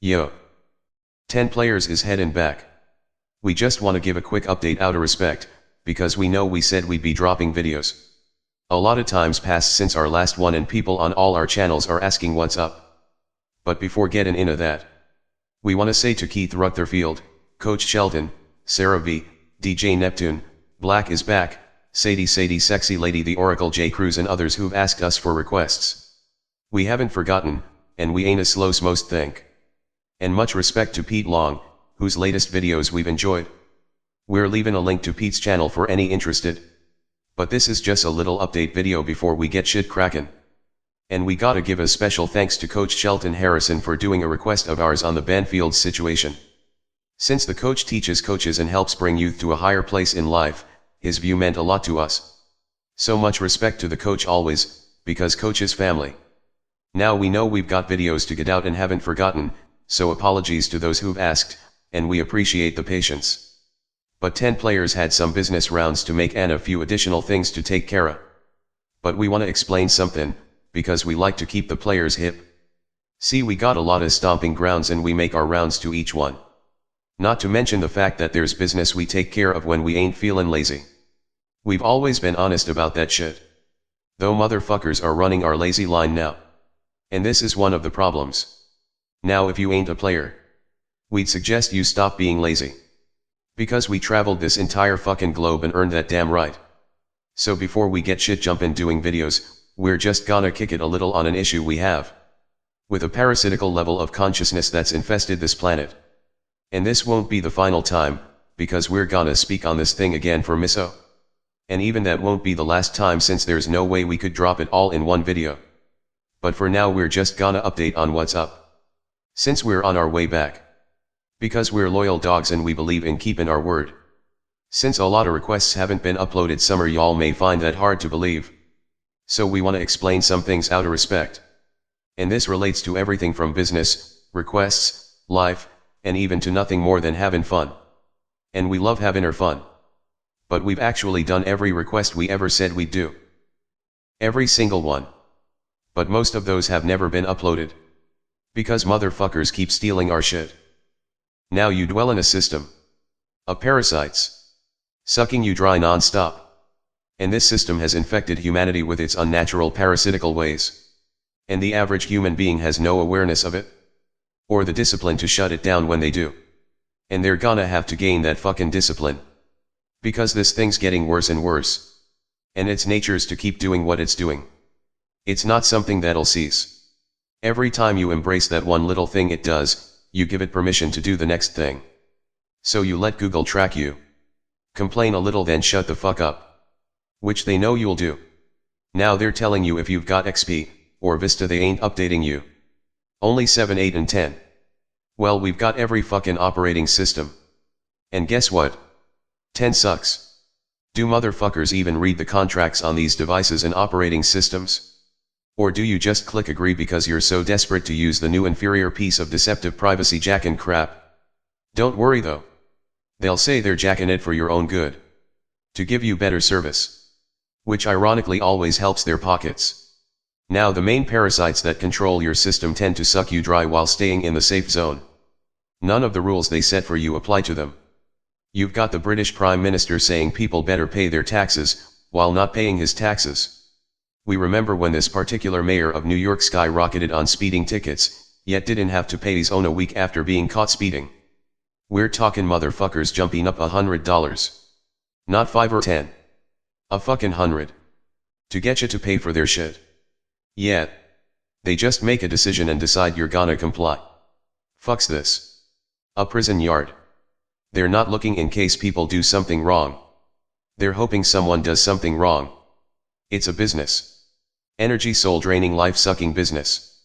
Yo. 10 players is head and back. We just want to give a quick update out of respect, because we know we said we'd be dropping videos. A lot of times passed since our last one and people on all our channels are asking what's up. But before getting into that, we want to say to Keith Rutherfield, Coach Shelton, Sarah V, DJ Neptune, Black is back, Sadie Sexy Lady the Oracle J Cruz and others who've asked us for requests. We haven't forgotten, and we ain't as slow's most think. And much respect to Pete Long, whose latest videos we've enjoyed. We're leaving a link to Pete's channel for any interested. But this is just a little update video before we get shit crackin'. And we gotta give a special thanks to Coach Shelton Harrison for doing a request of ours on the Banfield situation. Since the coach teaches coaches and helps bring youth to a higher place in life, his view meant a lot to us. So much respect to the coach always, because coach is family. Now we know we've got videos to get out and haven't forgotten, so apologies to those who've asked, and we appreciate the patience. But 10 players had some business rounds to make and a few additional things to take care of. But we want to explain something, because we like to keep the players hip. See, we got a lot of stomping grounds and we make our rounds to each one. Not to mention the fact that there's business we take care of when we ain't feeling lazy. We've always been honest about that shit. Though motherfuckers are running our lazy line now. And this is one of the problems. Now if you ain't a player, we'd suggest you stop being lazy. Because we traveled this entire fucking globe and earned that damn right. So before we get shit jumping doing videos, we're just gonna kick it a little on an issue we have. With a parasitical level of consciousness that's infested this planet. And this won't be the final time, because we're gonna speak on this thing again for Misso. And even that won't be the last time since there's no way we could drop it all in one video. But for now we're just gonna update on what's up. Since we're on our way back. Because we're loyal dogs and we believe in keeping our word. Since a lot of requests haven't been uploaded, some of y'all may find that hard to believe. So we want to explain some things out of respect. And this relates to everything from business, requests, life, and even to nothing more than having fun. And we love having our fun. But we've actually done every request we ever said we'd do. Every single one. But most of those have never been uploaded. Because motherfuckers keep stealing our shit. Now you dwell in a system of parasites, sucking you dry non-stop. And this system has infected humanity with its unnatural parasitical ways. And the average human being has no awareness of it. Or the discipline to shut it down when they do. And they're gonna have to gain that fucking discipline. Because this thing's getting worse and worse. And its nature's to keep doing what it's doing. It's not something that'll cease. Every time you embrace that one little thing it does, you give it permission to do the next thing. So you let Google track you. Complain a little then shut the fuck up. Which they know you'll do. Now they're telling you if you've got XP, or Vista they ain't updating you. Only 7, 8 and 10. Well, we've got every fucking operating system. And guess what? 10 sucks. Do motherfuckers even read the contracts on these devices and operating systems? Or do you just click agree because you're so desperate to use the new inferior piece of deceptive privacy jacking crap? Don't worry though. They'll say they're jacking it for your own good. To give you better service. Which ironically always helps their pockets. Now the main parasites that control your system tend to suck you dry while staying in the safe zone. None of the rules they set for you apply to them. You've got the British Prime Minister saying people better pay their taxes, while not paying his taxes. We remember when this particular mayor of New York skyrocketed on speeding tickets, yet didn't have to pay his own a week after being caught speeding. We're talking motherfuckers jumping up $100. Not 5 or 10. A fucking 100. To get you to pay for their shit. Yeah. They just make a decision and decide you're gonna comply. Fucks this. A prison yard. They're not looking in case people do something wrong. They're hoping someone does something wrong. It's a business. Energy soul draining life sucking business.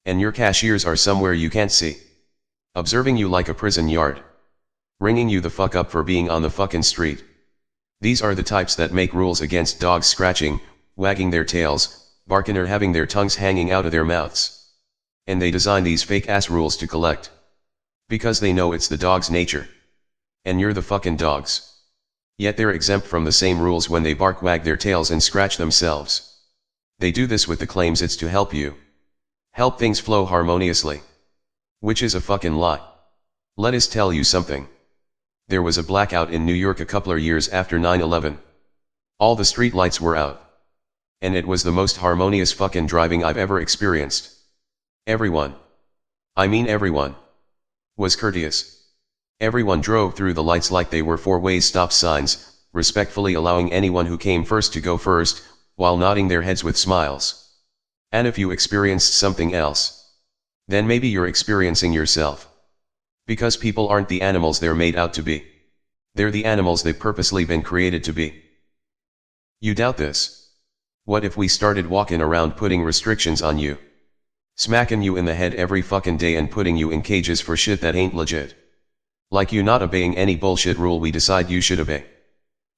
And your cashiers are somewhere you can't see. Observing you like a prison yard. Ringing you the fuck up for being on the fucking street. These are the types that make rules against dogs scratching, wagging their tails, barking or having their tongues hanging out of their mouths. And they design these fake ass rules to collect. Because they know it's the dog's nature. And you're the fucking dogs. Yet they're exempt from the same rules when they bark, wag their tails and scratch themselves. They do this with the claims it's to help you. Help things flow harmoniously. Which is a fucking lie. Let us tell you something. There was a blackout in New York a couple of years after 9/11. All the street lights were out. And it was the most harmonious fucking driving I've ever experienced. Everyone, I mean everyone, was courteous. Everyone drove through the lights like they were four-way stop signs, respectfully allowing anyone who came first to go first, while nodding their heads with smiles. And if you experienced something else, then maybe you're experiencing yourself. Because people aren't the animals they're made out to be. They're the animals they've purposely been created to be. You doubt this? What if we started walking around putting restrictions on you? Smacking you in the head every fucking day and putting you in cages for shit that ain't legit. Like you not obeying any bullshit rule we decide you should obey.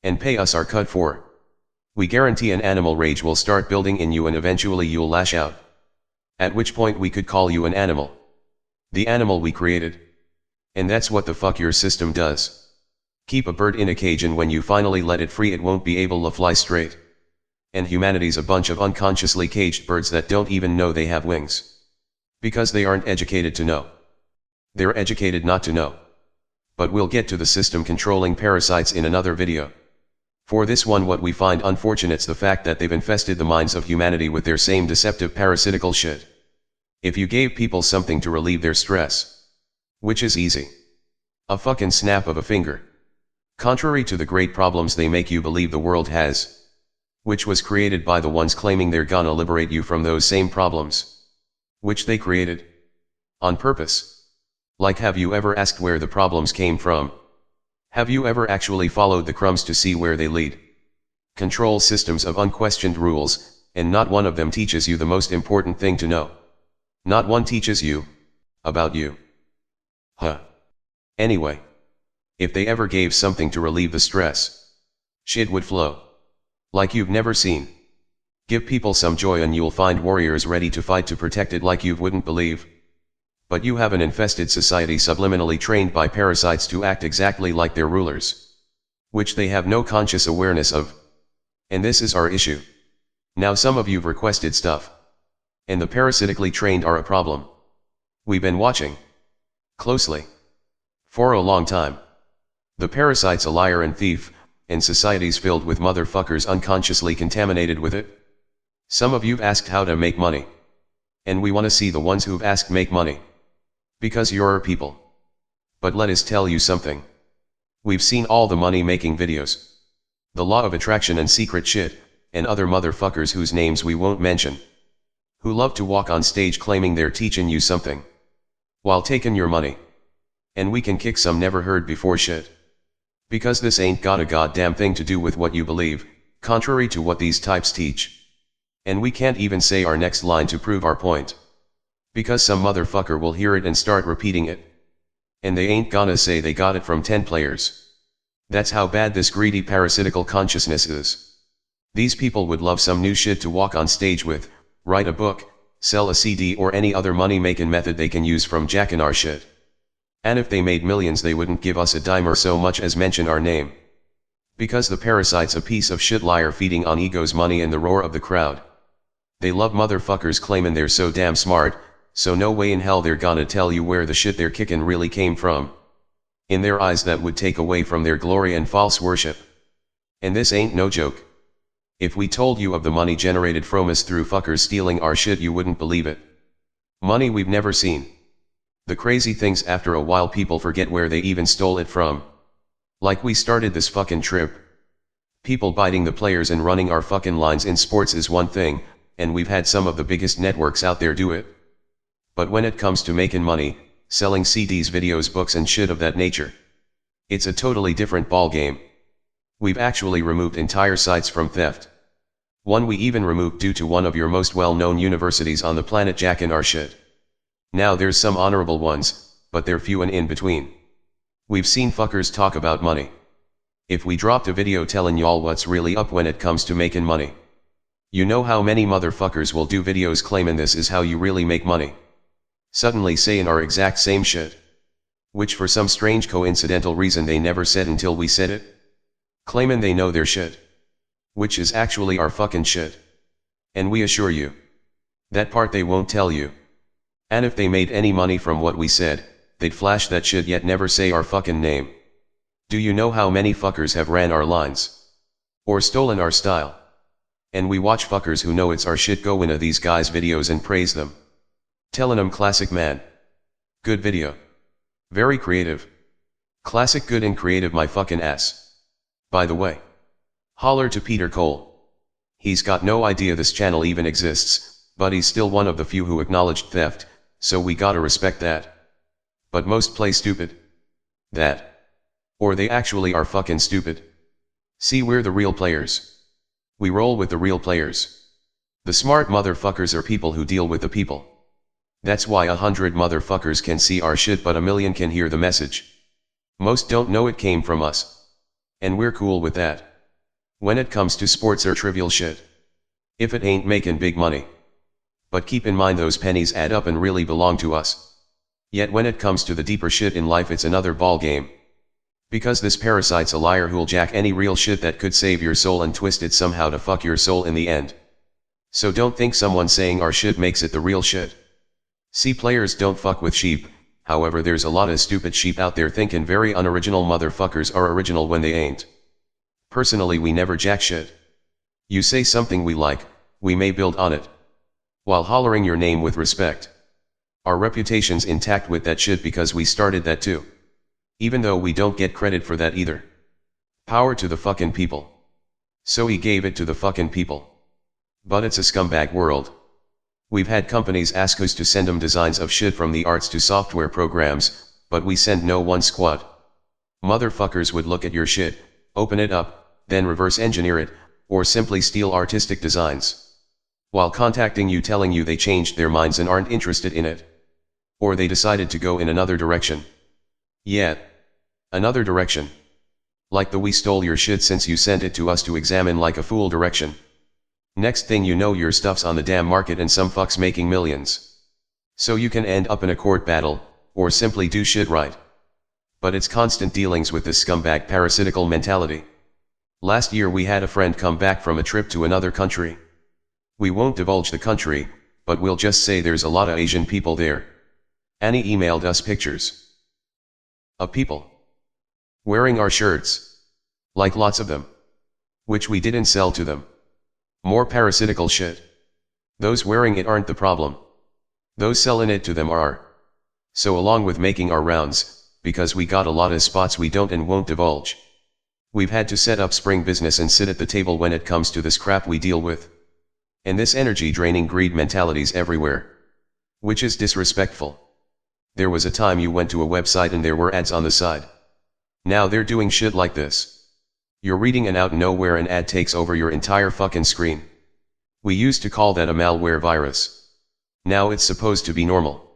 And pay us our cut for. We guarantee an animal rage will start building in you and eventually you'll lash out. At which point we could call you an animal. The animal we created. And that's what the fuck your system does. Keep a bird in a cage and when you finally let it free it won't be able to fly straight. And humanity's a bunch of unconsciously caged birds that don't even know they have wings. Because they aren't educated to know. They're educated not to know. But we'll get to the system controlling parasites in another video. For this one what we find unfortunate's the fact that they've infested the minds of humanity with their same deceptive parasitical shit. If you gave people something to relieve their stress, which is easy. A fucking snap of a finger. Contrary to the great problems they make you believe the world has. Which was created by the ones claiming they're gonna liberate you from those same problems. Which they created. On purpose. Like have you ever asked where the problems came from? Have you ever actually followed the crumbs to see where they lead? Control systems of unquestioned rules, and not one of them teaches you the most important thing to know. Not one teaches you, about you. Huh. Anyway. If they ever gave something to relieve the stress, shit would flow. Like you've never seen. Give people some joy and you'll find warriors ready to fight to protect it like you wouldn't believe. But you have an infested society subliminally trained by parasites to act exactly like their rulers. Which they have no conscious awareness of. And this is our issue. Now some of you've requested stuff. And the parasitically trained are a problem. We've been watching. Closely. For a long time. The parasite's a liar and thief, and society's filled with motherfuckers unconsciously contaminated with it. Some of you've asked how to make money. And we want to see the ones who've asked make money. Because you're our people. But let us tell you something. We've seen all the money making videos. The law of attraction and secret shit, and other motherfuckers whose names we won't mention. Who love to walk on stage claiming they're teaching you something. While taking your money. And we can kick some never heard before shit. Because this ain't got a goddamn thing to do with what you believe, contrary to what these types teach. And we can't even say our next line to prove our point. Because some motherfucker will hear it and start repeating it. And they ain't gonna say they got it from 10 players. That's how bad this greedy parasitical consciousness is. These people would love some new shit to walk on stage with, write a book, sell a CD or any other money making method they can use from jacking our shit. And if they made millions they wouldn't give us a dime or so much as mention our name. Because the parasite's a piece of shit liar feeding on ego's money and the roar of the crowd. They love motherfuckers claiming they're so damn smart, so no way in hell they're gonna tell you where the shit they're kicking really came from. In their eyes that would take away from their glory and false worship. And this ain't no joke. If we told you of the money generated from us through fuckers stealing our shit you wouldn't believe it. Money we've never seen. The crazy things after a while people forget where they even stole it from. Like we started this fucking trip. People biting the players and running our fucking lines in sports is one thing, and we've had some of the biggest networks out there do it. But when it comes to making money, selling CDs, videos, books and shit of that nature, it's a totally different ball game. We've actually removed entire sites from theft. One we even removed due to one of your most well-known universities on the planet jacking our shit. Now there's some honorable ones, but they're few and in between. We've seen fuckers talk about money. If we dropped a video telling y'all what's really up when it comes to making money. You know how many motherfuckers will do videos claiming this is how you really make money. Suddenly saying our exact same shit. Which for some strange coincidental reason they never said until we said it. Claiming they know their shit. Which is actually our fucking shit. And we assure you. That part they won't tell you. And if they made any money from what we said, they'd flash that shit yet never say our fucking name. Do you know how many fuckers have ran our lines? Or stolen our style? And we watch fuckers who know it's our shit go into these guys' videos and praise them. Tellin' 'em classic man. Good video. Very creative. Classic good and creative my fucking ass. By the way. Holler to Peter Cole. He's got no idea this channel even exists, but he's still one of the few who acknowledged theft, so we gotta respect that. But most play stupid. That. Or they actually are fucking stupid. See, we're the real players. We roll with the real players. The smart motherfuckers are people who deal with the people. That's why 100 motherfuckers can see our shit but 1,000,000 can hear the message. Most don't know it came from us. And we're cool with that. When it comes to sports or trivial shit. If it ain't making big money. But keep in mind those pennies add up and really belong to us. Yet when it comes to the deeper shit in life it's another ball game. Because this parasite's a liar who'll jack any real shit that could save your soul and twist it somehow to fuck your soul in the end. So don't think someone saying our shit makes it the real shit. See, players don't fuck with sheep, however there's a lot of stupid sheep out there thinking very unoriginal motherfuckers are original when they ain't. Personally we never jack shit. You say something we like, we may build on it. While hollering your name with respect. Our reputation's intact with that shit because we started that too. Even though we don't get credit for that either. Power to the fucking people. So he gave it to the fucking people. But it's a scumbag world. We've had companies ask us to send them designs of shit from the arts to software programs, but we send no one squat. Motherfuckers would look at your shit, open it up, then reverse engineer it, or simply steal artistic designs. While contacting you telling you they changed their minds and aren't interested in it. Or they decided to go in another direction. Yeah. Another direction. Like the we stole your shit since you sent it to us to examine like a fool direction. Next thing you know your stuff's on the damn market and some fuck's making millions. So you can end up in a court battle, or simply do shit right. But it's constant dealings with this scumbag parasitical mentality. Last year we had a friend come back from a trip to another country. We won't divulge the country, but we'll just say there's a lot of Asian people there. Annie emailed us pictures. Of people. Wearing our shirts. Like lots of them. Which we didn't sell to them. More parasitical shit. Those wearing it aren't the problem. Those selling it to them are. So along with making our rounds, because we got a lot of spots we don't and won't divulge. We've had to set up spring business and sit at the table when it comes to this crap we deal with. And this energy draining greed mentality's everywhere. Which is disrespectful. There was a time you went to a website and there were ads on the side. Now they're doing shit like this. You're reading and out nowhere an ad takes over your entire fucking screen. We used to call that a malware virus. Now it's supposed to be normal.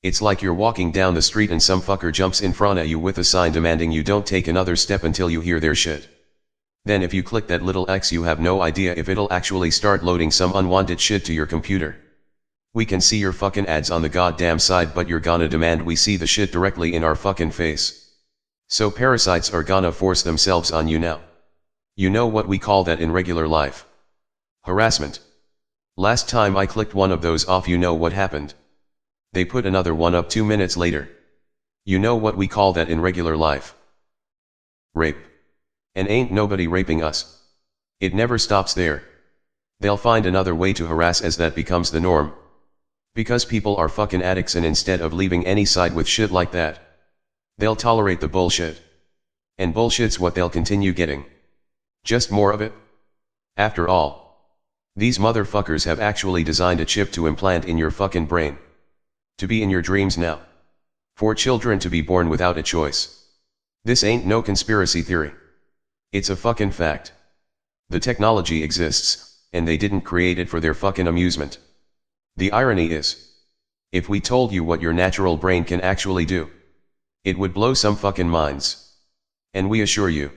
It's like you're walking down the street and some fucker jumps in front of you with a sign demanding you don't take another step until you hear their shit. Then if you click that little X you have no idea if it'll actually start loading some unwanted shit to your computer. We can see your fucking ads on the goddamn side but you're gonna demand we see the shit directly in our fucking face. So parasites are gonna force themselves on you now. You know what we call that in regular life? Harassment. Last time I clicked one of those off you know what happened? They put another one up 2 minutes later. You know what we call that in regular life? Rape. And ain't nobody raping us. It never stops there. They'll find another way to harass as that becomes the norm. Because people are fucking addicts and instead of leaving any side with shit like that, they'll tolerate the bullshit. And bullshit's what they'll continue getting. Just more of it? After all, these motherfuckers have actually designed a chip to implant in your fucking brain. To be in your dreams now. For children to be born without a choice. This ain't no conspiracy theory. It's a fucking fact. The technology exists, and they didn't create it for their fucking amusement. The irony is, if we told you what your natural brain can actually do, it would blow some fucking minds. And we assure you,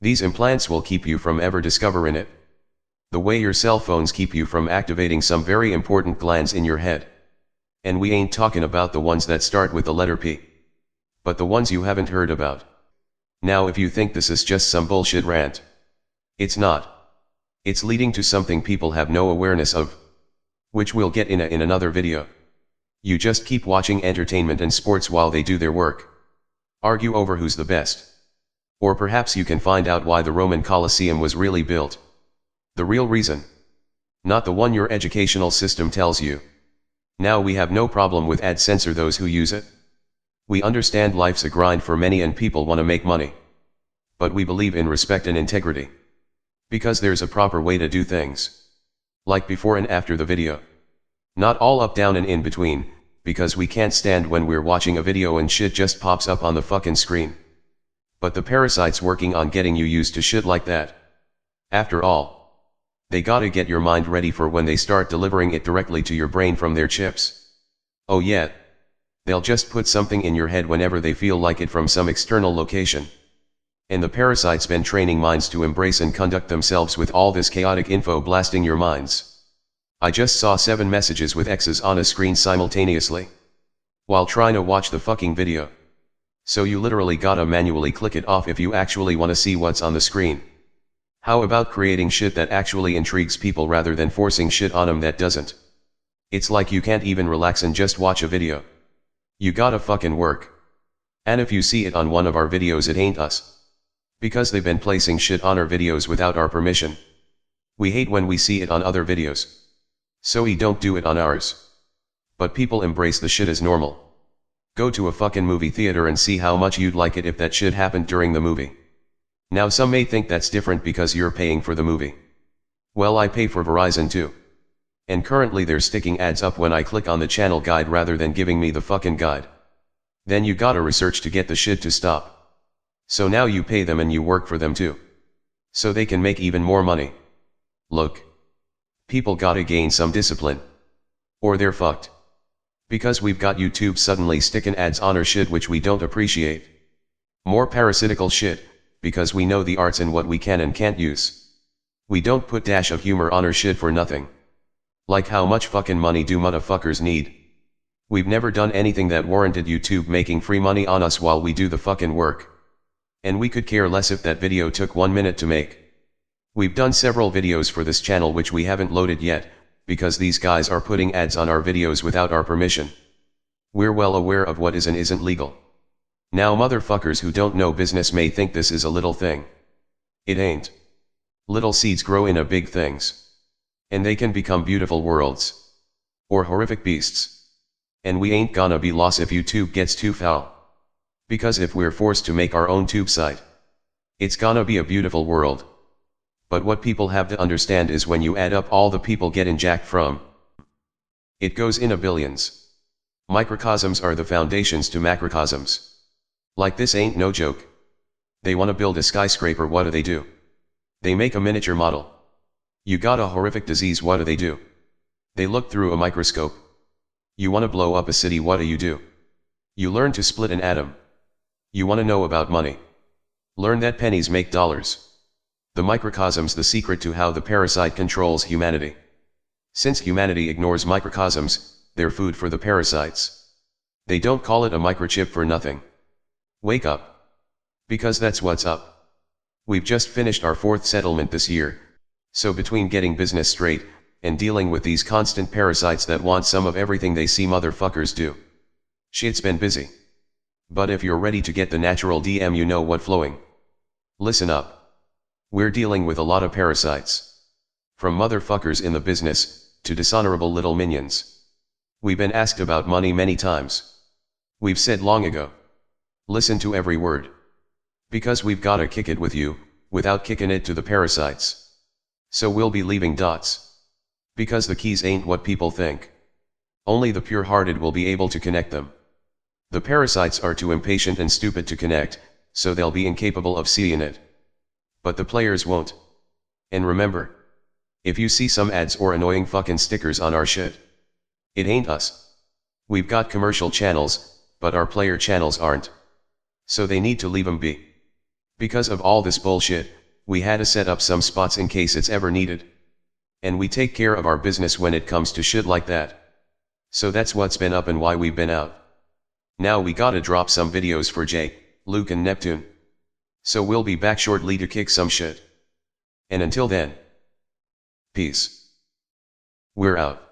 these implants will keep you from ever discovering it. The way your cell phones keep you from activating some very important glands in your head. And we ain't talking about the ones that start with the letter P. But the ones you haven't heard about. Now if you think this is just some bullshit rant, it's not. It's leading to something people have no awareness of. Which we'll get in another video. You just keep watching entertainment and sports while they do their work. Argue over who's the best. Or perhaps you can find out why the Roman Colosseum was really built. The real reason. Not the one your educational system tells you. Now we have no problem with ads, censor those who use it. We understand life's a grind for many and people want to make money. But we believe in respect and integrity. Because there's a proper way to do things. Like before and after the video. Not all up, down and in between, because we can't stand when we're watching a video and shit just pops up on the fucking screen. But the parasites working on getting you used to shit like that. After all, they gotta get your mind ready for when they start delivering it directly to your brain from their chips. Oh yeah. They'll just put something in your head whenever they feel like it from some external location. And the parasites been training minds to embrace and conduct themselves with all this chaotic info blasting your minds. I just saw 7 messages with X's on a screen simultaneously. While trying to watch the fucking video. So you literally gotta manually click it off if you actually wanna see what's on the screen. How about creating shit that actually intrigues people rather than forcing shit on them that doesn't? It's like you can't even relax and just watch a video. You gotta fucking work. And if you see it on one of our videos, it ain't us. Because they've been placing shit on our videos without our permission. We hate when we see it on other videos. So we don't do it on ours. But people embrace the shit as normal. Go to a fucking movie theater and see how much you'd like it if that shit happened during the movie. Now some may think that's different because you're paying for the movie. Well, I pay for Verizon too. And currently they're sticking ads up when I click on the channel guide rather than giving me the fucking guide. Then you gotta research to get the shit to stop. So now you pay them and you work for them too. So they can make even more money. Look. People gotta gain some discipline. Or they're fucked. Because we've got YouTube suddenly sticking ads on our shit which we don't appreciate. More parasitical shit, because we know the arts and what we can and can't use. We don't put dash of humor on our shit for nothing. Like how much fucking money do motherfuckers need? We've never done anything that warranted YouTube making free money on us while we do the fucking work. And we could care less if that video took 1 minute to make. We've done several videos for this channel which we haven't loaded yet, because these guys are putting ads on our videos without our permission. We're well aware of what is and isn't legal. Now motherfuckers who don't know business may think this is a little thing. It ain't. Little seeds grow into big things. And they can become beautiful worlds. Or horrific beasts. And we ain't gonna be lost if YouTube gets too foul. Because if we're forced to make our own tube site, it's gonna be a beautiful world. But what people have to understand is when you add up all the people getting jacked from, it goes into billions. Microcosms are the foundations to macrocosms. Like this ain't no joke. They wanna build a skyscraper, what do? They make a miniature model. You got a horrific disease, what do? They look through a microscope. You wanna blow up a city, what do? You learn to split an atom. You wanna know about money. Learn that pennies make dollars. The microcosms, the secret to how the parasite controls humanity. Since humanity ignores microcosms, they're food for the parasites. They don't call it a microchip for nothing. Wake up. Because that's what's up. We've just finished our 4th settlement this year, so between getting business straight, and dealing with these constant parasites that want some of everything they see motherfuckers do. Shit's been busy. But if you're ready to get the natural DM, you know what flowing. Listen up. We're dealing with a lot of parasites. From motherfuckers in the business, to dishonorable little minions. We've been asked about money many times. We've said long ago. Listen to every word. Because we've gotta kick it with you, without kicking it to the parasites. So we'll be leaving dots. Because the keys ain't what people think. Only the pure-hearted will be able to connect them. The parasites are too impatient and stupid to connect, so they'll be incapable of seeing it. But the players won't. And remember, if you see some ads or annoying fucking stickers on our shit, it ain't us. We've got commercial channels, but our player channels aren't. So they need to leave them be. Because of all this bullshit, we had to set up some spots in case it's ever needed. And we take care of our business when it comes to shit like that. So that's what's been up and why we've been out. Now we gotta drop some videos for Jay, Luke and Neptune. So we'll be back shortly to kick some shit. And until then, peace. We're out.